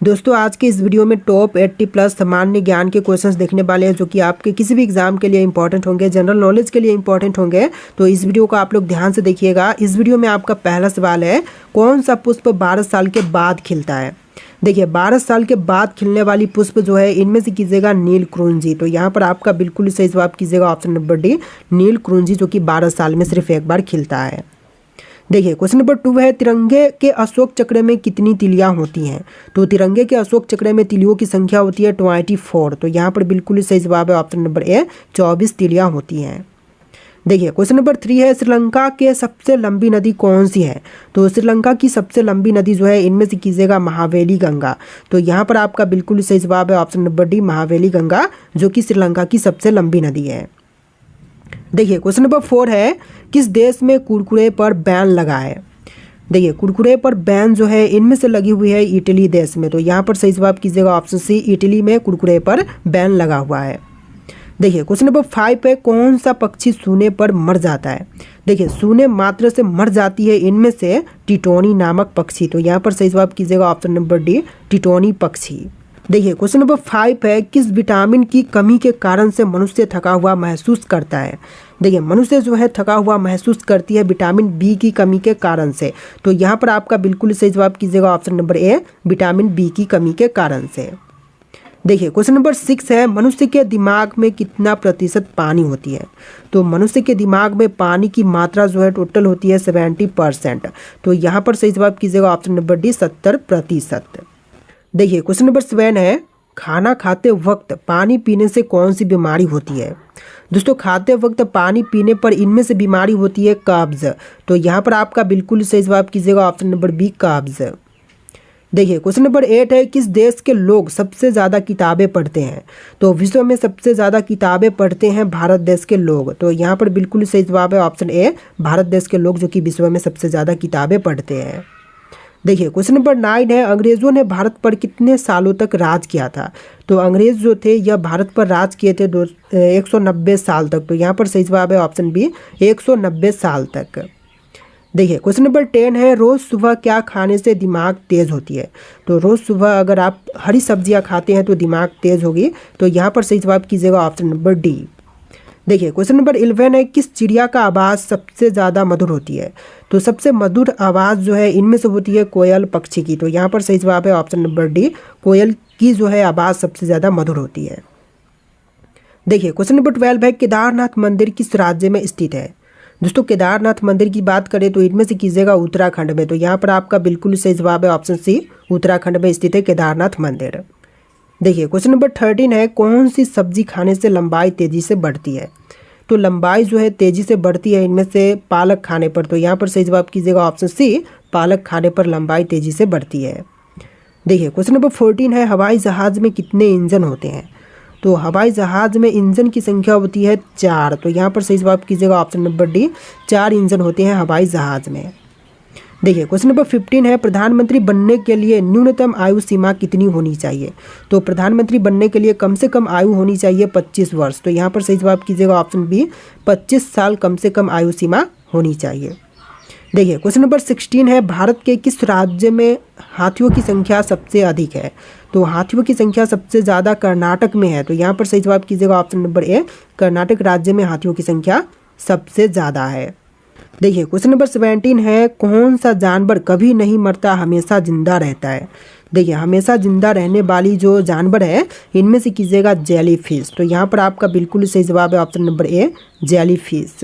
दोस्तों आज के इस वीडियो में टॉप 80 प्लस सामान्य ज्ञान के क्वेश्चंस देखने वाले हैं जो कि आपके किसी भी एग्जाम के लिए इंपॉर्टेंट होंगे, जनरल नॉलेज के लिए इंपॉर्टेंट होंगे। तो इस वीडियो को आप लोग ध्यान से देखिएगा। इस वीडियो में आपका पहला सवाल है, कौन सा पुष्प 12 साल के बाद खिलता है। देखिए 12 साल के बाद खिलने वाली पुष्प जो है इनमें से कीजिएगा नीलकुंजी। तो यहाँ पर आपका बिल्कुल सही जवाब कीजिएगा ऑप्शन नंबर डी, नीलकुंजी, जो कि 12 साल में सिर्फ एक बार खिलता है। देखिए क्वेश्चन नंबर 2 है, तिरंगे के अशोक चक्र में कितनी तिलियां होती हैं। तो तिरंगे के अशोक चक्र में तिलियों की संख्या होती है 24। तो यहाँ पर बिल्कुल सही जवाब है ऑप्शन नंबर ए, 24 तिलियां होती हैं। देखिए क्वेश्चन नंबर 3 है, श्रीलंका के सबसे लंबी नदी कौन सी है। तो श्रीलंका की सबसे लंबी नदी जो है इनमें से कीजिएगा महावेली गंगा। तो यहाँ पर आपका बिल्कुल सही जवाब है option number D, Mahaweli Ganga, जो कि श्रीलंका की सबसे लंबी नदी है। देखिए क्वेश्चन नंबर 4 है, किस देश में कुरकुरे पर बैन लगा है। देखिए कुरकुरे पर बैन जो है इनमें से लगी हुई है इटली देश में। तो यहाँ पर सही जवाब कीजिएगा ऑप्शन सी, इटली में कुरकुरे पर बैन लगा हुआ है। देखिए क्वेश्चन नंबर 5 है, कौन सा पक्षी सूने पर मर जाता है। देखिए सूने मात्र से मर जाती है इनमें से टिटोनी नामक पक्षी। तो यहाँ पर सही जवाब कीजिएगा ऑप्शन नंबर डी, टिटोनी पक्षी। देखिए क्वेश्चन नंबर 5 है, किस विटामिन की कमी के कारण से मनुष्य थका हुआ महसूस करता है। देखिए मनुष्य जो है थका हुआ महसूस करती है विटामिन बी की कमी के कारण से। तो यहाँ पर आपका बिल्कुल सही जवाब कीजिएगा option number A, vitamin B की कमी के कारण से। देखिए क्वेश्चन नंबर 6 है, मनुष्य के दिमाग में कितना प्रतिशत पानी होती है। तो मनुष्य के दिमाग में पानी की मात्रा जो है टोटल होती है 70%। तो यहाँ पर सही जवाब कीजिएगा ऑप्शन नंबर डी, 70%। देखिए क्वेश्चन नंबर 7 है, खाना खाते वक्त पानी पीने से कौन सी बीमारी होती है। दोस्तों खाते वक्त पानी पीने पर इनमें से बीमारी होती है कब्ज। तो यहाँ पर आपका बिल्कुल सही जवाब कीजिएगा ऑप्शन नंबर बी, कब्ज। देखिए क्वेश्चन नंबर 8 है, किस देश के लोग सबसे ज़्यादा किताबें पढ़ते हैं। तो विश्व में सबसे ज़्यादा किताबें पढ़ते हैं भारत देश के लोग। तो यहाँ पर बिल्कुल सही जवाब है ऑप्शन ए, भारत देश के लोग, जो कि विश्व में सबसे ज़्यादा किताबें पढ़ते हैं। देखिए क्वेश्चन नंबर 9 है, अंग्रेज़ों ने भारत पर कितने सालों तक राज किया था। तो अंग्रेज़ जो थे यह भारत पर राज किए थे 190 साल तक। तो यहाँ पर सही जवाब है ऑप्शन बी, 190 साल तक। देखिए क्वेश्चन नंबर 10 है, रोज़ सुबह क्या खाने से दिमाग तेज़ होती है। तो रोज़ सुबह अगर आप हरी सब्जियाँ खाते हैं तो दिमाग तेज़ होगी। तो यहाँ पर सही जवाब कीजिएगा ऑप्शन नंबर डी। देखिए क्वेश्चन नंबर 11 है, किस चिड़िया का आवाज़ सबसे ज़्यादा मधुर होती है। तो सबसे मधुर आवाज़ जो है इनमें से होती है कोयल पक्षी की। तो यहाँ पर सही जवाब है ऑप्शन नंबर डी, कोयल की जो है आवाज़ सबसे ज़्यादा मधुर होती है। देखिए क्वेश्चन नंबर 12 है, केदारनाथ मंदिर किस राज्य में स्थित है। दोस्तों केदारनाथ मंदिर की बात करें तो इनमें से कीजिएगा उत्तराखंड में। तो यहाँ पर आपका बिल्कुल सही जवाब है ऑप्शन सी, उत्तराखंड में स्थित है केदारनाथ मंदिर। देखिए क्वेश्चन नंबर 13 है, कौन सी सब्जी खाने से लंबाई तेज़ी से बढ़ती है। तो लंबाई जो है तेज़ी से बढ़ती है इनमें से पालक खाने पर। तो यहाँ पर सही जवाब कीजिएगा ऑप्शन सी, पालक खाने पर लंबाई तेज़ी से बढ़ती है। देखिए क्वेश्चन नंबर 14 है, हवाई जहाज़ में कितने इंजन होते हैं। तो हवाई जहाज़ में इंजन की संख्या होती है 4। तो यहाँ पर सही जवाब कीजिएगा ऑप्शन नंबर डी, 4 इंजन होते हैं हवाई जहाज़ में। देखिए क्वेश्चन नंबर 15 है, प्रधानमंत्री बनने के लिए न्यूनतम आयु सीमा कितनी होनी चाहिए। तो प्रधानमंत्री बनने के लिए कम से कम आयु होनी चाहिए 25 वर्ष। तो यहाँ पर सही जवाब कीजिएगा ऑप्शन बी, 25 साल कम से कम आयु सीमा होनी चाहिए। देखिए क्वेश्चन नंबर 16 है, भारत के किस राज्य में हाथियों की संख्या सबसे अधिक है। तो हाथियों की संख्या सबसे ज़्यादा कर्नाटक में है। तो यहाँ पर सही जवाब कीजिएगा ऑप्शन नंबर ए, कर्नाटक राज्य में हाथियों की संख्या सबसे ज़्यादा है। देखिए क्वेश्चन नंबर 17 है, कौन सा जानवर कभी नहीं मरता हमेशा जिंदा रहता है। देखिए हमेशा जिंदा रहने वाली जो जानवर है इनमें से कीजिएगा जेलीफिश। तो यहाँ पर आपका बिल्कुल सही जवाब है ऑप्शन नंबर ए, जेलीफिश।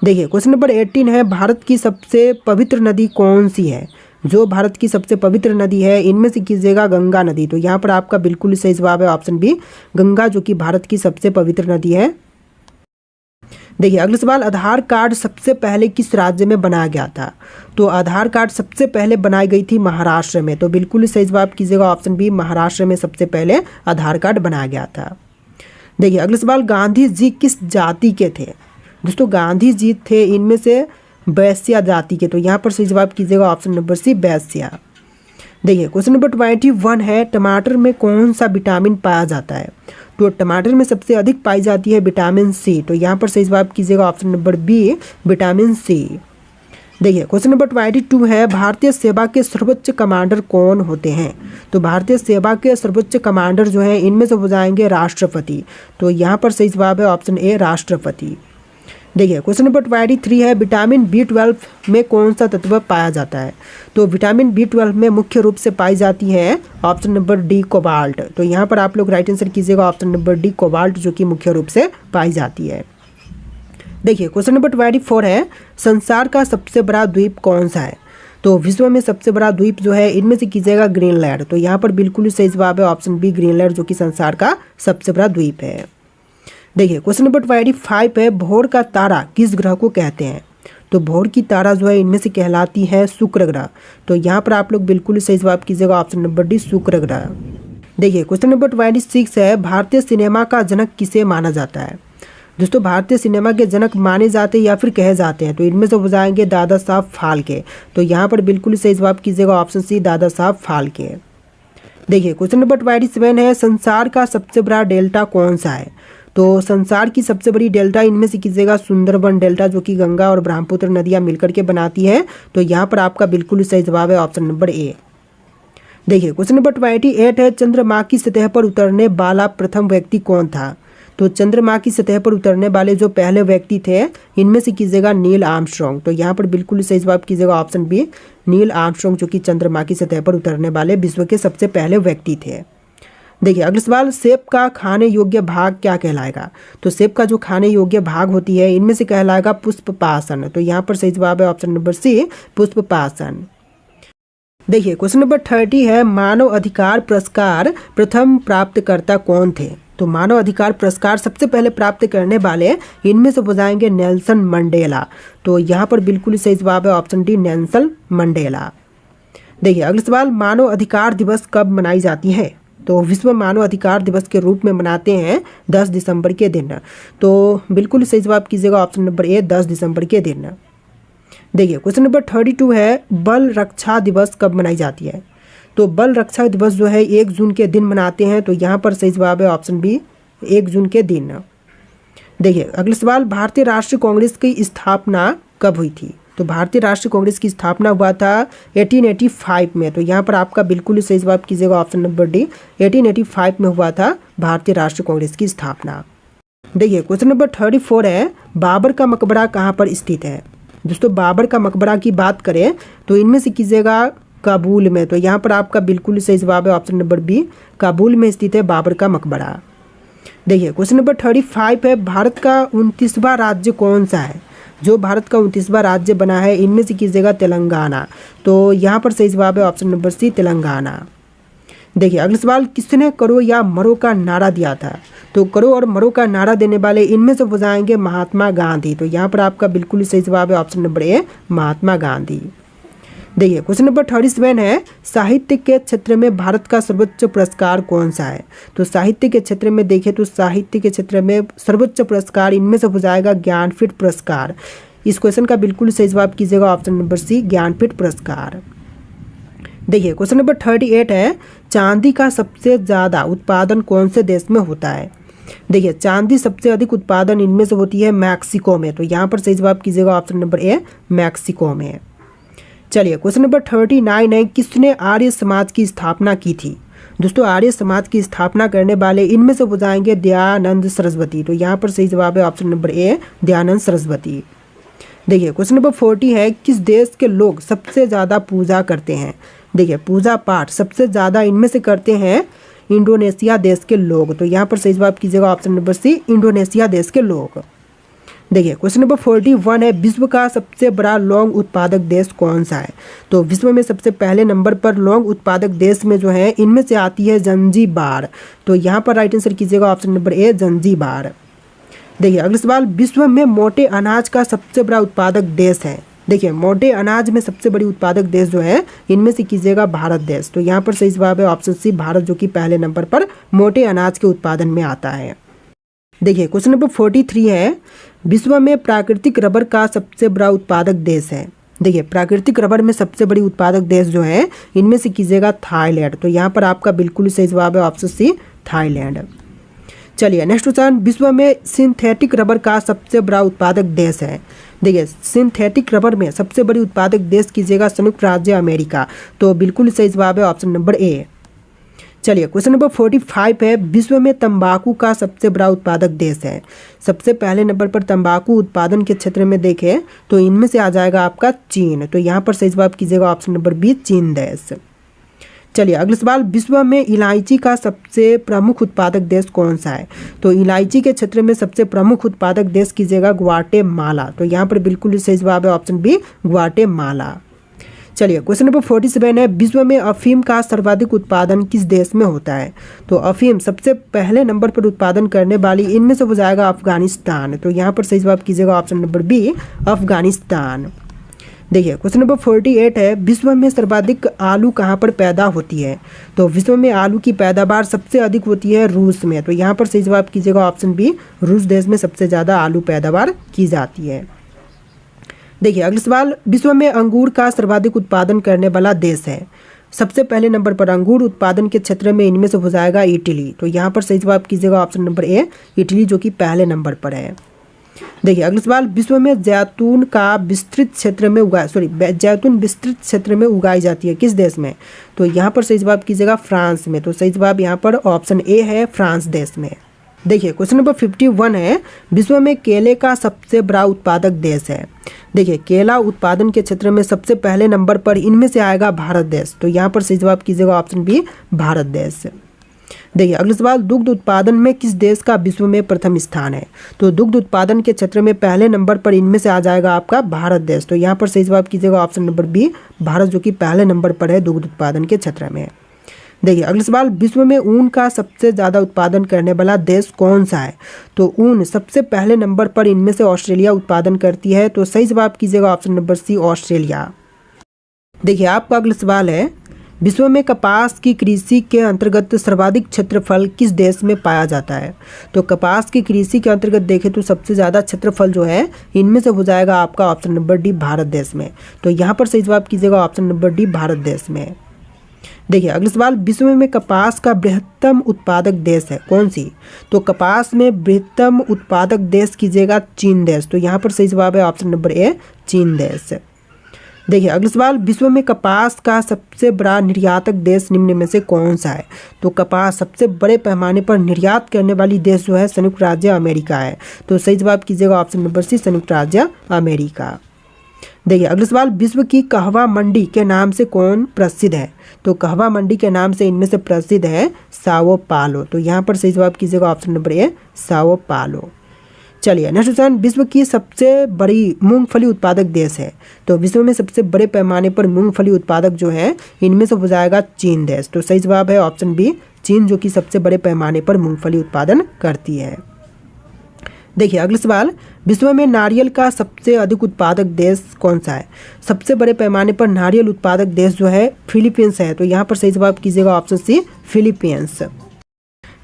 देखिए क्वेश्चन नंबर 18 है, भारत की सबसे पवित्र नदी कौन सी है। जो भारत की सबसे पवित्र नदी है इनमें से कीजिएगा गंगा नदी। तो यहाँ पर आपका बिल्कुल सही जवाब है ऑप्शन बी, गंगा, जो कि भारत की सबसे पवित्र नदी है। देखिए अगला सवाल, आधार कार्ड सबसे पहले किस राज्य में बनाया गया था। तो आधार कार्ड सबसे पहले बनाई गई थी महाराष्ट्र में। तो बिल्कुल सही जवाब कीजिएगा ऑप्शन बी, महाराष्ट्र में सबसे पहले आधार कार्ड बनाया गया था। देखिए अगला सवाल, गांधी जी किस जाति के थे। दोस्तों गांधी जी थे इनमें से वैश्या जाति के। तो यहाँ पर सही जवाब कीजिएगा ऑप्शन नंबर सी, वैश्या। देखिए क्वेश्चन नंबर 21 है, टमाटर में कौन सा विटामिन पाया जाता है। तो टमाटर में सबसे अधिक पाई जाती है विटामिन सी। तो यहाँ पर सही जवाब कीजिएगा option number B, vitamin C. देखिए क्वेश्चन नंबर 22 है, भारतीय सेवा के सर्वोच्च कमांडर कौन होते हैं? तो भारतीय सेवा के सर्वोच्च कमांडर जो हैं इनमें से हो जाएंगे राष्ट्रपति। तो यहाँ पर सही जवाब है ऑप्शन ए राष्ट्रपति। देखिए क्वेश्चन नंबर 23 है, विटामिन B12 में कौन सा तत्व पाया जाता है? तो विटामिन B12 में मुख्य रूप से पाई जाती है ऑप्शन नंबर डी कोबाल्ट। तो यहाँ पर आप लोग राइट आंसर कीजिएगा ऑप्शन नंबर डी कोबाल्ट, जो कि मुख्य रूप से पाई जाती है। देखिए क्वेश्चन नंबर 24 है, संसार का सबसे बड़ा द्वीप कौन सा है? तो विश्व में सबसे बड़ा द्वीप जो है इनमें से कीजिएगा ग्रीनलैंड। तो यहाँ पर बिल्कुल सही जवाब है ऑप्शन बी ग्रीनलैंड, जो कि संसार का सबसे बड़ा द्वीप है। देखिए क्वेश्चन नंबर 25 है, भोर का तारा किस ग्रह को कहते हैं? तो भोर की तारा जो है इनमें से कहलाती है शुक्र ग्रह। तो यहाँ पर आप लोग बिल्कुल सही जवाब कीजिएगा ऑप्शन नंबर डी शुक्र ग्रह। देखिए क्वेश्चन नंबर 26 है, भारतीय सिनेमा का जनक किसे माना जाता है? दोस्तों भारतीय सिनेमा के जनक माने जाते हैं या फिर कहे जाते हैं? तो इनमें से हो जाएंगे दादा साहब फाल्के। तो यहाँ पर बिल्कुल सही जवाब कीजिएगा ऑप्शन सी दादा साहब फाल्के। देखिए क्वेश्चन नंबर 27 है, संसार का सबसे बड़ा डेल्टा कौन सा है? तो संसार की सबसे बड़ी डेल्टा इनमें से कीजिएगा सुंदरबन डेल्टा, जो कि गंगा और ब्रह्मपुत्र नदियाँ मिलकर के बनाती है। तो यहाँ पर आपका बिल्कुल सही जवाब है ऑप्शन नंबर ए। देखिए क्वेश्चन नंबर 28 है, चंद्रमा की सतह पर उतरने वाला प्रथम व्यक्ति कौन था? तो चंद्रमा की सतह पर उतरने वाले जो पहले व्यक्ति थे इनमें से कीजिएगा नील आर्मस्ट्रॉन्ग। तो यहाँ पर बिल्कुल सही जवाब कीजिएगा ऑप्शन बी नील आर्मस्ट्रॉन्ग, जो कि चंद्रमा की सतह पर उतरने वाले विश्व के सबसे पहले व्यक्ति थे। देखिए अगला सवाल, सेब का खाने योग्य भाग क्या कहलाएगा? तो सेब का जो खाने योग्य भाग होती है इनमें से कहलाएगा पुष्पपाशन। तो यहाँ पर सही जवाब है ऑप्शन नंबर सी पुष्पपाशन। देखिए क्वेश्चन नंबर 30 है, मानव अधिकार पुरस्कार प्रथम प्राप्तकर्ता कौन थे? तो मानव अधिकार पुरस्कार सबसे पहले प्राप्त करने वाले इनमें से हो जाएंगे नेल्सन मंडेला। तो यहाँ पर बिल्कुल सही जवाब है ऑप्शन डी नेल्सन मंडेला। देखिए अगला सवाल, मानव अधिकार दिवस कब मनाई जाती है? तो विश्व मानव अधिकार दिवस के रूप में मनाते हैं 10 दिसंबर के दिन। तो बिल्कुल सही जवाब कीजिएगा ऑप्शन नंबर ए 10 दिसंबर के दिन। देखिए क्वेश्चन नंबर 32 है, बल रक्षा दिवस कब मनाई जाती है? तो बल रक्षा दिवस जो है 1 जून के दिन मनाते हैं। तो यहाँ पर सही जवाब है ऑप्शन बी 1 जून के दिन। देखिए अगला सवाल, भारतीय राष्ट्रीय कांग्रेस की स्थापना कब हुई थी? तो भारतीय राष्ट्रीय कांग्रेस की स्थापना हुआ था 1885 में। तो यहाँ पर आपका बिल्कुल सही जवाब कीजिएगा ऑप्शन नंबर डी 1885 में हुआ था भारतीय राष्ट्रीय कांग्रेस की स्थापना। देखिए क्वेश्चन नंबर 34 है, बाबर का मकबरा कहाँ पर स्थित है? दोस्तों बाबर का मकबरा की बात करें तो इनमें से कीजिएगा काबुल में। तो यहाँ पर आपका बिल्कुल सही जवाब है ऑप्शन नंबर बी काबुल में स्थित है बाबर का मकबरा। देखिए क्वेश्चन नंबर 35 है, भारत का 29वां राज्य कौन सा है? जो भारत का 29वां राज्य बना है इनमें से कीजिएगा तेलंगाना। तो यहाँ पर सही जवाब है ऑप्शन नंबर सी तेलंगाना। देखिए अगला सवाल, किसने करो या मरो का नारा दिया था? तो करो और मरो का नारा देने वाले इनमें से हो जाएंगे महात्मा गांधी। तो यहाँ पर आपका बिल्कुल सही जवाब है ऑप्शन नंबर ए महात्मा गांधी। देखिए क्वेश्चन नंबर 37 है, साहित्य के क्षेत्र में भारत का सर्वोच्च पुरस्कार कौन सा है? तो साहित्य के क्षेत्र में देखें तो साहित्य के क्षेत्र में सर्वोच्च पुरस्कार इनमें से हो जाएगा ज्ञानपीठ पुरस्कार। इस क्वेश्चन का बिल्कुल सही जवाब कीजिएगा ऑप्शन नंबर सी ज्ञानपीठ पुरस्कार। देखिए क्वेश्चन नंबर 38 है, चांदी का सबसे ज़्यादा उत्पादन कौन से देश में होता है? देखिए चांदी सबसे अधिक उत्पादन इनमें से होती है मैक्सिको में। तो यहाँ पर सही जवाब कीजिएगा ऑप्शन नंबर ए मैक्सिको में। चलिए क्वेश्चन नंबर 39 है, किसने आर्य समाज की स्थापना की थी? दोस्तों आर्य समाज की स्थापना करने वाले इनमें से हो जाएंगे दयानंद सरस्वती। तो यहाँ पर सही जवाब है ऑप्शन नंबर ए दयानंद सरस्वती। देखिए क्वेश्चन नंबर 40 है, किस देश के लोग सबसे ज़्यादा पूजा करते हैं? देखिए पूजा पाठ सबसे ज़्यादा इनमें से करते हैं इंडोनेशिया देश के लोग। तो यहाँ पर सही जवाब कीजिएगा ऑप्शन नंबर सी इंडोनेशिया देश के लोग। देखिए क्वेश्चन नंबर 41 है, विश्व का सबसे बड़ा लौंग उत्पादक देश कौन सा है? तो विश्व में सबसे पहले नंबर पर लौंग उत्पादक देश में जो है इनमें से आती है जंजीबार। तो यहाँ पर राइट आंसर कीजिएगा ऑप्शन नंबर ए जंजीबार। देखिए अगला सवाल, विश्व में मोटे अनाज का सबसे बड़ा उत्पादक देश है? देखिए मोटे अनाज में सबसे बड़ी उत्पादक देश जो है इनमें से कीजिएगा भारत देश। तो यहाँ पर सही जवाब है ऑप्शन सी भारत, जो कि पहले नंबर पर मोटे अनाज के उत्पादन में आता है। देखिए क्वेश्चन नंबर 43 है, विश्व में प्राकृतिक रबर का सबसे बड़ा उत्पादक देश है? देखिए प्राकृतिक रबर में सबसे बड़ी उत्पादक देश जो है इनमें से कीजिएगा थाईलैंड। तो यहाँ पर आपका बिल्कुल सही जवाब है ऑप्शन सी थाईलैंड। चलिए नेक्स्ट क्वेश्चन, विश्व में सिंथेटिक रबर का सबसे बड़ा उत्पादक देश है। देखिए सिंथेटिक रबर में सबसे बड़ी उत्पादक देश कीजिएगा संयुक्त राज्य अमेरिका। तो बिल्कुल सही जवाब है ऑप्शन नंबर ए। चलिए क्वेश्चन नंबर 45 है, विश्व में तंबाकू का सबसे बड़ा उत्पादक देश है। सबसे पहले नंबर पर तंबाकू उत्पादन के क्षेत्र में देखें तो इनमें से आ जाएगा आपका चीन। तो यहाँ पर सही जवाब कीजिएगा ऑप्शन नंबर बी, चीन देश। चलिए अगला सवाल, विश्व में इलायची का सबसे प्रमुख उत्पादक देश कौन सा है। तो इलायची के क्षेत्र में सबसे प्रमुख उत्पादक देश कीजिएगा ग्वाटेमाला। तो यहाँ पर बिल्कुल सही जवाब है ऑप्शन बी, ग्वाटेमाला। चलिए क्वेश्चन नंबर 47 है, विश्व में अफीम का सर्वाधिक उत्पादन किस देश में होता है। तो अफीम सबसे पहले नंबर पर उत्पादन करने वाली इनमें से हो जाएगा अफगानिस्तान। तो यहाँ पर सही जवाब कीजिएगा ऑप्शन नंबर बी, अफगानिस्तान। देखिए क्वेश्चन नंबर 48 है, विश्व में सर्वाधिक आलू कहाँ पर पैदा होती है। तो विश्व में आलू की पैदावार सबसे अधिक होती है रूस में। तो यहाँ पर सही जवाब कीजिएगा ऑप्शन बी, रूस देश में सबसे ज़्यादा आलू पैदावार की जाती है। देखिए अगला सवाल, विश्व में अंगूर का सर्वाधिक उत्पादन करने वाला देश है। सबसे पहले नंबर पर अंगूर उत्पादन के क्षेत्र में इनमें से हो जाएगा इटली। तो यहाँ पर सही जवाब कीजिएगा ऑप्शन नंबर ए, इटली, जो कि पहले नंबर पर है। देखिए अगला सवाल, विश्व में जैतून विस्तृत क्षेत्र में उगाई जाती है किस देश में। तो यहाँ पर सही जवाब कीजिएगा फ्रांस में। तो सही जवाब यहाँ पर ऑप्शन ए है, फ्रांस देश में। देखिए क्वेश्चन नंबर 51 है, विश्व में केले का सबसे बड़ा उत्पादक देश है। देखिए केला उत्पादन के क्षेत्र में सबसे पहले नंबर पर इनमें से आएगा भारत देश। तो यहाँ पर सही जवाब कीजिएगा ऑप्शन बी, भारत देश। देखिए अगला सवाल, दुग्ध उत्पादन में किस देश का विश्व में प्रथम स्थान है। तो दुग्ध उत्पादन के क्षेत्र में पहले नंबर पर इनमें से आ जाएगा आपका भारत देश। तो यहाँ पर सही जवाब कीजिएगा ऑप्शन नंबर बी, भारत, जो कि पहले नंबर पर है दुग्ध उत्पादन के क्षेत्र में। देखिए अगला सवाल, विश्व में ऊन का सबसे ज़्यादा उत्पादन करने वाला देश कौन सा है। तो ऊन सबसे पहले नंबर पर इनमें से ऑस्ट्रेलिया उत्पादन करती है। तो सही जवाब कीजिएगा ऑप्शन नंबर सी, ऑस्ट्रेलिया। देखिए आपका अगला सवाल है, विश्व में कपास की कृषि के अंतर्गत सर्वाधिक क्षेत्रफल किस देश में पाया जाता है। तो कपास की कृषि के अंतर्गत देखें तो सबसे ज़्यादा क्षेत्रफल जो है इनमें से हो जाएगा आपका ऑप्शन नंबर डी, भारत देश में। तो यहाँ पर सही जवाब कीजिएगा ऑप्शन नंबर डी, भारत देश में। देखिए अगला सवाल, विश्व में कपास का बृहत्तम उत्पादक देश है कौन सी। तो कपास में बृहत्तम उत्पादक देश कीजिएगा चीन देश। तो यहाँ पर सही जवाब है ऑप्शन नंबर ए, चीन देश। देखिए अगला सवाल, विश्व में कपास का सबसे बड़ा निर्यातक देश निम्न में से कौन सा है। तो कपास सबसे बड़े पैमाने पर निर्यात करने वाली देश जो है संयुक्त राज्य अमेरिका है। तो सही जवाब कीजिएगा ऑप्शन नंबर सी, संयुक्त राज्य अमेरिका। देखिए अगला सवाल, विश्व की कहवा मंडी के नाम से कौन प्रसिद्ध है। तो कहवा मंडी के नाम से इनमें से प्रसिद्ध है साओ पालो। तो यहाँ पर सही जवाब कीजिएगा ऑप्शन नंबर ए, साओ पालो। चलिए नेक्स्ट क्वेश्चन, विश्व की सबसे बड़ी मूंगफली उत्पादक देश है। तो विश्व में सबसे बड़े पैमाने पर मूंगफली उत्पादक जो है इनमें से हो जाएगा चीन देश। तो सही जवाब है ऑप्शन बी, चीन, जो कि सबसे बड़े पैमाने पर मूंगफली उत्पादन करती है। देखिए अगला सवाल, विश्व में नारियल का सबसे अधिक उत्पादक देश कौन सा है। सबसे बड़े पैमाने पर नारियल उत्पादक देश जो है फिलीपींस है। तो यहाँ पर सही जवाब कीजिएगा ऑप्शन सी, फिलीपींस।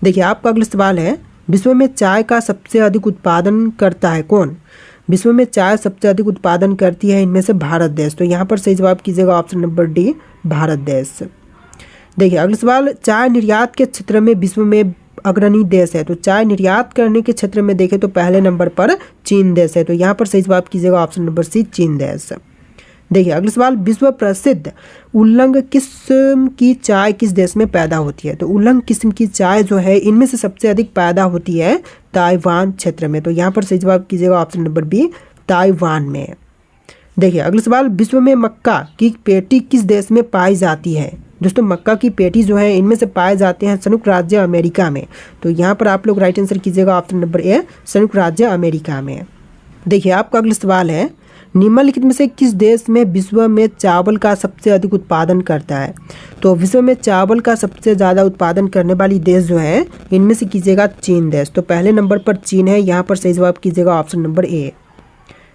देखिए आपका अगला सवाल है, विश्व में चाय का सबसे अधिक उत्पादन करता है कौन। विश्व में चाय सबसे अधिक उत्पादन करती है इनमें से भारत देश। तो यहाँ पर सही जवाब कीजिएगा ऑप्शन नंबर डी, भारत देश। देखिए अगला सवाल, चाय निर्यात के क्षेत्र में विश्व में अग्रणी देश है। तो चाय निर्यात करने के क्षेत्र में देखें तो पहले नंबर पर चीन देश है। तो यहाँ पर सही जवाब कीजिएगा ऑप्शन नंबर सी, चीन देश। देखिए अगला सवाल, विश्व प्रसिद्ध उल्लंग किस्म की चाय किस देश में पैदा होती है। तो उल्लंग किस्म की चाय जो है इनमें से सबसे अधिक पैदा होती है ताइवान क्षेत्र में। तो यहाँ पर सही जवाब कीजिएगा ऑप्शन नंबर बी, ताइवान में। देखिए अगला सवाल, विश्व में मक्का की पेटी किस देश में पाई जाती है। दोस्तों मक्का की पेटी जो है इनमें से पाए जाते हैं संयुक्त राज्य अमेरिका में। तो यहाँ पर आप लोग राइट आंसर कीजिएगा ऑप्शन नंबर ए, संयुक्त राज्य अमेरिका में। देखिए आपका अगला सवाल है, निम्नलिखित में से किस देश में विश्व में चावल का सबसे अधिक उत्पादन करता है। तो विश्व में चावल का सबसे ज़्यादा उत्पादन करने वाली देश जो है इनमें से कीजिएगा चीन देश। तो पहले नंबर पर चीन है। यहाँ पर सही जवाब कीजिएगा ऑप्शन नंबर ए।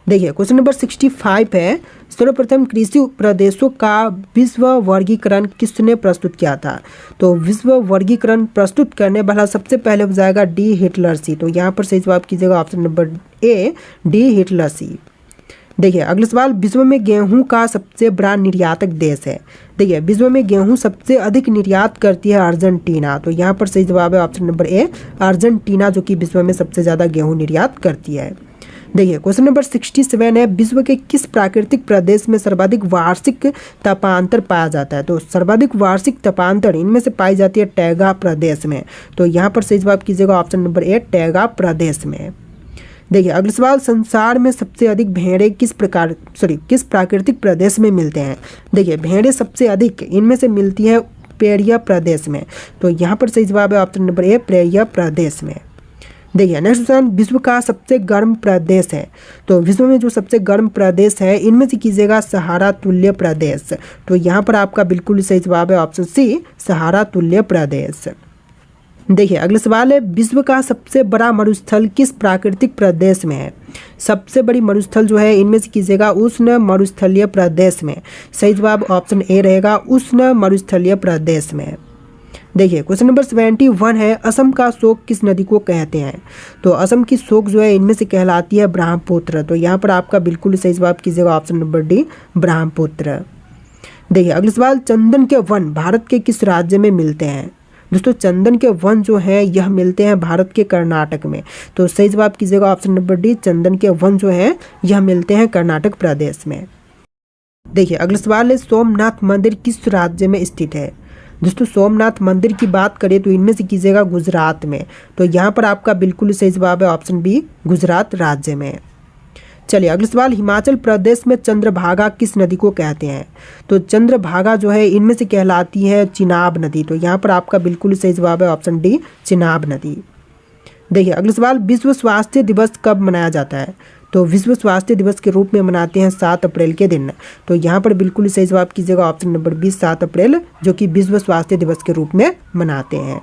देखिए क्वेश्चन नंबर 65 है, सर्वप्रथम कृषि प्रदेशों का विश्व वर्गीकरण किसने प्रस्तुत किया था। तो विश्व वर्गीकरण प्रस्तुत करने वाला सबसे पहले हो जाएगा डी हिटलर सी। तो यहाँ पर सही जवाब कीजिएगा option number A, D Hitler C. देखिए अगला सवाल, विश्व में गेहूं का सबसे बड़ा निर्यातक देश है। देखिए विश्व में गेहूं सबसे अधिक निर्यात करती है अर्जेंटीना। तो यहाँ पर सही जवाब है ऑप्शन नंबर ए, अर्जेंटीना, जो कि विश्व में सबसे ज़्यादा गेहूं निर्यात करती है। देखिए क्वेश्चन नंबर 67 है, विश्व के किस प्राकृतिक प्रदेश में सर्वाधिक वार्षिक तापांतर पाया जाता है। तो सर्वाधिक वार्षिक तापांतर इनमें से पाई जाती है टैगा प्रदेश में। तो यहाँ पर सही जवाब कीजिएगा ऑप्शन नंबर ए, टैगा प्रदेश में। देखिए अगला सवाल, संसार में सबसे अधिक भेड़ें किस प्राकृतिक प्रदेश में मिलते हैं। देखिए भेड़ें सबसे अधिक इनमें से मिलती है पेरिया प्रदेश में। तो यहाँ पर सही जवाब है ऑप्शन नंबर ए, पेरिया प्रदेश में। देखिए नेक्स्ट क्वेश्चन, विश्व का सबसे गर्म प्रदेश है। तो विश्व में जो सबसे गर्म प्रदेश है इनमें से कीजिएगा सहारा तुल्य प्रदेश। तो यहाँ पर आपका बिल्कुल सही जवाब है ऑप्शन सी, सहारा तुल्य प्रदेश। देखिए अगला सवाल है, विश्व का सबसे बड़ा मरुस्थल किस प्राकृतिक प्रदेश में है। सबसे बड़ी मरुस्थल जो है इनमें से कीजिएगा उष्ण मरुस्थलीय प्रदेश में। सही जवाब ऑप्शन ए रहेगा, उष्ण मरुस्थलीय प्रदेश में। देखिए क्वेश्चन नंबर 71 है, असम का शोक किस नदी को कहते हैं। तो असम की शोक जो है इनमें से कहलाती है ब्रह्मपुत्र। तो यहाँ पर आपका बिल्कुल सही जवाब कीजिएगा ऑप्शन नंबर डी, ब्रह्मपुत्र। देखिए अगला सवाल, चंदन के वन भारत के किस राज्य में मिलते हैं। दोस्तों चंदन के वन जो है यह मिलते हैं भारत के कर्नाटक में। तो सही जवाब कीजिएगा ऑप्शन नंबर डी, चंदन के वन जो है यह मिलते हैं कर्नाटक प्रदेश में। देखिए अगला सवाल है, सोमनाथ मंदिर किस राज्य में स्थित है। दोस्तों सोमनाथ मंदिर की बात करें तो इनमें से कीजिएगा गुजरात में। तो यहाँ पर आपका बिल्कुल सही जवाब है ऑप्शन बी, गुजरात राज्य में। चलिए अगला सवाल, हिमाचल प्रदेश में चंद्रभागा किस नदी को कहते हैं। तो चंद्रभागा जो है इनमें से कहलाती है चिनाब नदी। तो यहाँ पर आपका बिल्कुल सही जवाब है ऑप्शन डी, चिनाब नदी। देखिए अगला सवाल, विश्व स्वास्थ्य दिवस कब मनाया जाता है। तो विश्व स्वास्थ्य दिवस के रूप में मनाते हैं 7 अप्रैल के दिन। तो यहाँ पर बिल्कुल सही जवाब कीजिएगा ऑप्शन नंबर बी, 7 अप्रैल, जो कि विश्व स्वास्थ्य दिवस के रूप में मनाते हैं।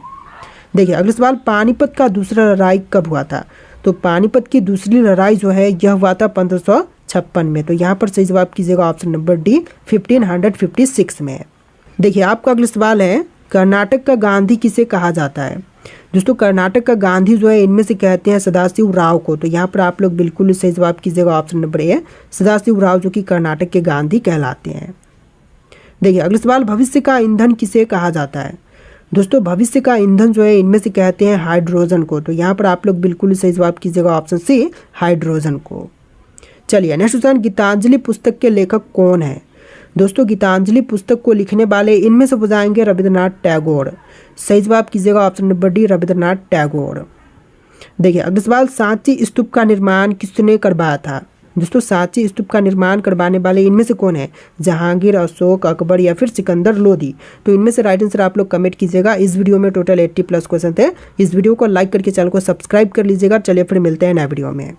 देखिए अगला सवाल, पानीपत का दूसरा लड़ाई कब हुआ था। तो पानीपत की दूसरी लड़ाई जो है यह हुआ था 1556 में। तो यहाँ पर सही जवाब कीजिएगा ऑप्शन नंबर डी, 1556 में। देखिए आपका अगला सवाल है, कर्नाटक का गांधी किसे कहा जाता है। दोस्तों कर्नाटक का गांधी जो है इनमें से कहते हैं सदाशिव राव को। तो यहाँ पर आप लोग बिल्कुल सही जवाब कीजिएगा ऑप्शन नंबर ए, सदाशिव राव, जो कि कर्नाटक के गांधी कहलाते हैं। देखिए अगला सवाल, भविष्य का ईंधन किसे कहा जाता है। दोस्तों भविष्य का ईंधन जो है इनमें से कहते हैं हाइड्रोजन को। तो यहाँ पर आप लोग बिल्कुल सही जवाब कीजिएगा ऑप्शन सी, हाइड्रोजन को। चलिए नेक्स्ट क्वेश्चन, गीतांजलि पुस्तक के लेखक कौन है। दोस्तों गीतांजलि पुस्तक को लिखने वाले इनमें से हो जाएंगे रविंद्रनाथ टैगोर। सही जवाब कीजिएगा option number D, Rabindranath Tagore. देखिए अगला सवाल, सांची स्तूप का निर्माण किसने करवाया था। दोस्तों सांची स्तूप का निर्माण करवाने वाले इनमें से कौन है, जहांगीर, अशोक, अकबर या फिर सिकंदर लोदी। तो इनमें से राइट आंसर आप लोग कमेंट कीजिएगा। इस वीडियो में टोटल 80+ क्वेश्चन थे। इस वीडियो को लाइक करके चैनल को सब्सक्राइब कर लीजिएगा। चलिए फिर मिलते हैं नए वीडियो में।